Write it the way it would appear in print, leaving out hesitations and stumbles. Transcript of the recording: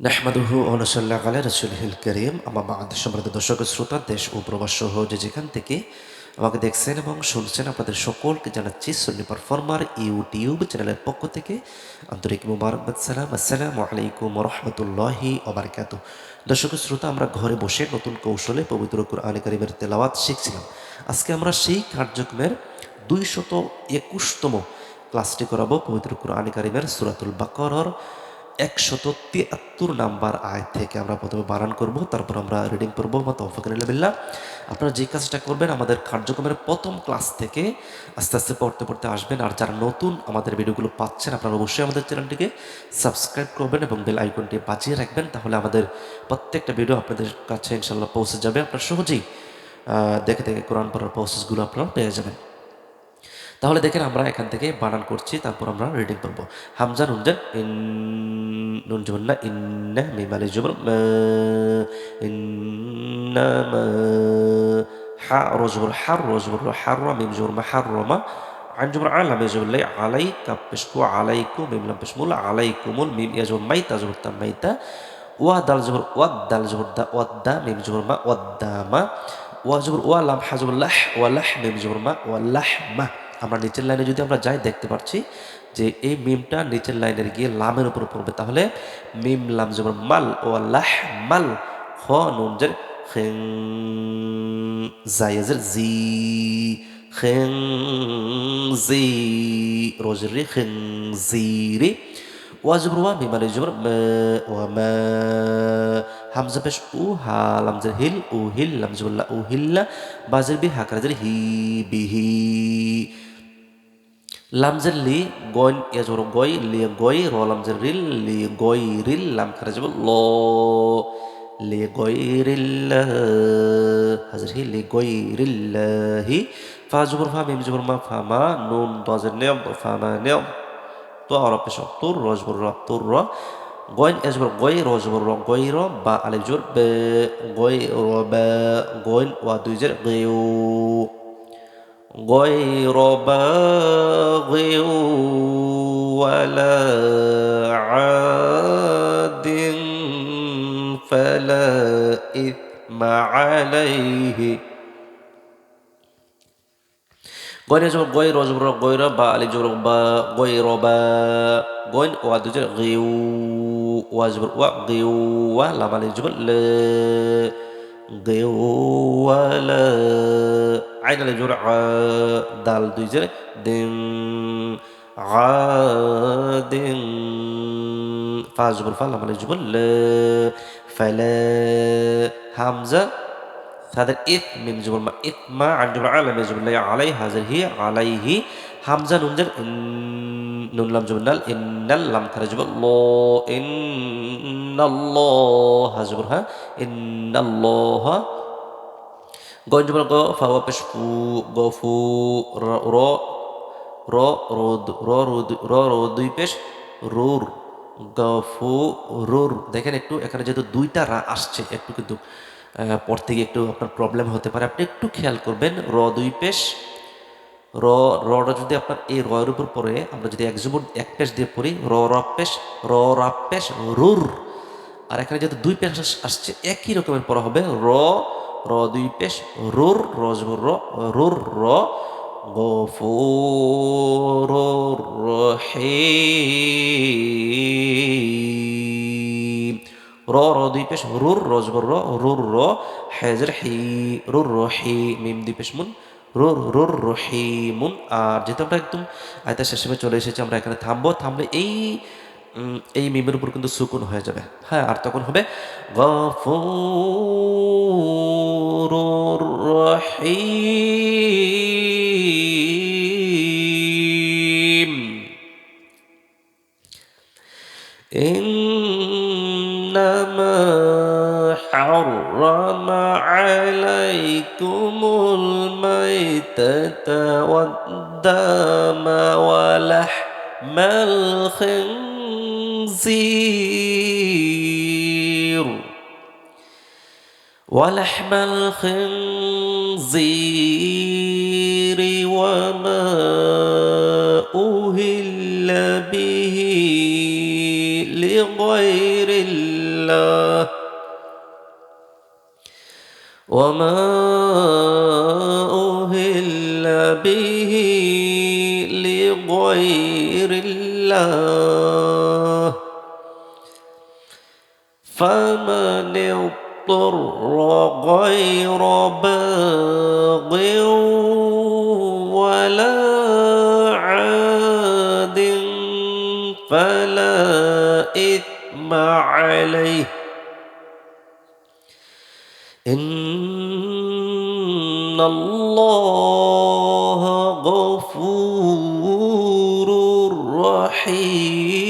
নাহমাদুহু ওয়া নুসাল্লি আলা রাসূলিহিল কারীম আম্মা বা'দ। সম্মানিত দর্শক ও শ্রোতা, দেশ ও প্রবাস সহ যে যেখান থেকে আমাকে দেখছেন এবং শুনছেন, আপনাদের সকলকে জানাচ্ছি সুন্নি পারফর্মার ইউটিউব চ্যানেলের পক্ষ থেকে আন্তরিক মুবারকবাদ সালাম। আসসালামু আলাইকুম ওয়া রাহমাতুল্লাহি ওয়া বারাকাতুহু। দর্শক ও শ্রোতা, আমরা ঘরে বসে নতুন কৌশলে পবিত্র কুরআনে কারীমের তেলাওয়াত শিখছিলাম। আজকে আমরা সেই কার্যক্রমের ২২১তম ক্লাসটি করাবো। পবিত্র কুরআনে কারীমের সূরাতুল বাকারার ১৭৩ নাম্বার আয়াত থেকে আমরা প্রথমে বানান করব, তারপর আমরা রিডিং করবো। মা তৌফিকুন ইল্লা বিল্লাহ। আপনারা যে কাজটা করবেন, আমাদের কার্যক্রমের প্রথম ক্লাস থেকে আস্তে আস্তে পড়তে পড়তে আসবেন। আর যারা নতুন আমাদের ভিডিওগুলো পাচ্ছেন, আপনারা অবশ্যই আমাদের চ্যানেলটিকে সাবস্ক্রাইব করবেন এবং বেল আইকনটি বাজিয়ে রাখবেন। তাহলে আমাদের প্রত্যেকটা ভিডিও আপনাদের কাছে ইনশাল্লাহ পৌঁছে যাবে। আপনারা সহজেই দেখে দেখে কোরআন পড়ার প্রসেসগুলো আপনারা পেয়ে যাবেন। তাহলে দেখেন, আমরা এখান থেকে বানান করছি, তারপর আমরা রিডিং করবো। হামজা নুন জের ইন, নুন জবর না ইন্না, মিম আলিফ জবর মা, ইন্নামা, হা র জবর হার, র জবর র, হাররা, মিম জবর মা, হাররামা, আইন জবর আলা, মিম জবর লাই, আলাই, কাফ পেশ কু, আলাইকু, মিম লাম পেশ মুল, আলাইকুমুল, মিম ইয়া জবর মাই, তা জবর তা, মাইতা, ওয়া দাল জবর ওয়াদ, দাল জবর দা, ওয়াদ্দা, মিম জবর মা, ওয়াদ্দামা, ওয়া জবর ওয়া, লাম হা জবর লাহ, ওয়া লাহ, মিম জবর মা, ওয়া লাহমা। আমরা নিচের লাইনে যদি আমরা যাই, দেখতে পাচ্ছি যে এই মিমটা নিচের লাইনের গিয়ে লামের উপর পড়বে। তাহলে মিম লাম জবর মাল, ও লাহ মাল, খ নুন জের খেং, জায়েজের জি, খেং জি, রোজের রি, খেং জিরি, ওয়াজবর ওয়া, মিম আলিফ জবর মা, ওয়া মা, হামজা পেশ উ, হা লামজের হিল, উ হিল, লাম জবর লা, উ হিল্লা, বাজের বি, হাকারাজের হি, বিহি, লামজের লি, গইন ইয়া জবর গই, লি গই, র লামজের রিল, লি গই রিল, লাম খারা যাব ল, লি গই রিল্লাহ, হাজর হি, লি গই রিল্লাহি, ফা জবর ফা, মিম জবর মা, ফামা, নুন দাজের নিয়ম, ফামা নিয়ম, তো আরব পেশ তুর, র জবর র, তুর র, গইন ইয়া জবর গই, র জবর র, গই র, বা আলিফ জবর বে, গই র বা, গইন ওয়া দুই জের গেউ, غير باغ ولا عاد فلا إثم عليه। গয়না জবর গয়, র জবর র, গয়রা, বা আলিফ জবর বা, গয়র বা, গয়ন ওয়া দুজের গিউ, ওয়া জবর ওয়া, গিউ ওয়া, লাম আলিফ জবর লে, গিউ ওয়া লা, আইন আলিফ জবর আ, দাল দুই জের দিন, আদিন, ফা জবর ফা, লাম আলিফ জবর লে, ফালা, হামজা তাদের ইফ, মিম জবর মা, ইফমা, আইন জবর আলা, মিম জবর লাই, আলাই, হাজির হি, আলাইহি, হামজা নুন জের ইন, নুন লাম জবর নাল, ইন্নাল, লাম খারা জবর ল, ইন্নাল্লাহ, হা জবর হা, ইন্নাল্লাহ, গইন জবর গ, ফা ওয়া পেশ ফু, গফু, র র, র রোদ, র রোদ, র র দুই পেশ রুর, গফুরুর। দেখেন, একটু এখানে যেহেতু দুইটা রা আসছে, একটু কিন্তু পড়তে গিয়ে একটু আপনার প্রবলেম হতে পারে। আপনি একটু খেয়াল করবেন, র দুই পেশ, র, রটা যদি আপনার এই রয়ের উপর পড়ে, আমরা যদি এক জবর এক পেশ দিয়ে পড়ি, র র পেশ, র রা পেশ, রুর। আর এখানে যেহেতু দুই পেশ আসছে, একই রকমের পড়া হবে, র, র দুই পেশ, রুর, র জবর র, রুর র, গফুরুর রহিম। র, র দুই পেশ, রুর, র জবর র, রুর র, হেজের হি, রুর রহি, মিম দুই পেশ মুন, রুর রুর রহিমুন। আর যেহেতু আমরা একদম আয়তার শেষে চলে এসেছি, আমরা এখানে থামবো। থামলে এই মিমের উপর কিন্তু সুকুন হয়ে যাবে। হ্যাঁ, আর তখন হবে গফুরুর রহিম। إنما حرم عليكم الميتة والدم ولحم الخنزير وما أهل به لغير لله وما أهل به لغير الله فمن اضطر غير باغ ولا عاد فلا إثم عليه إن الله غفور رحيم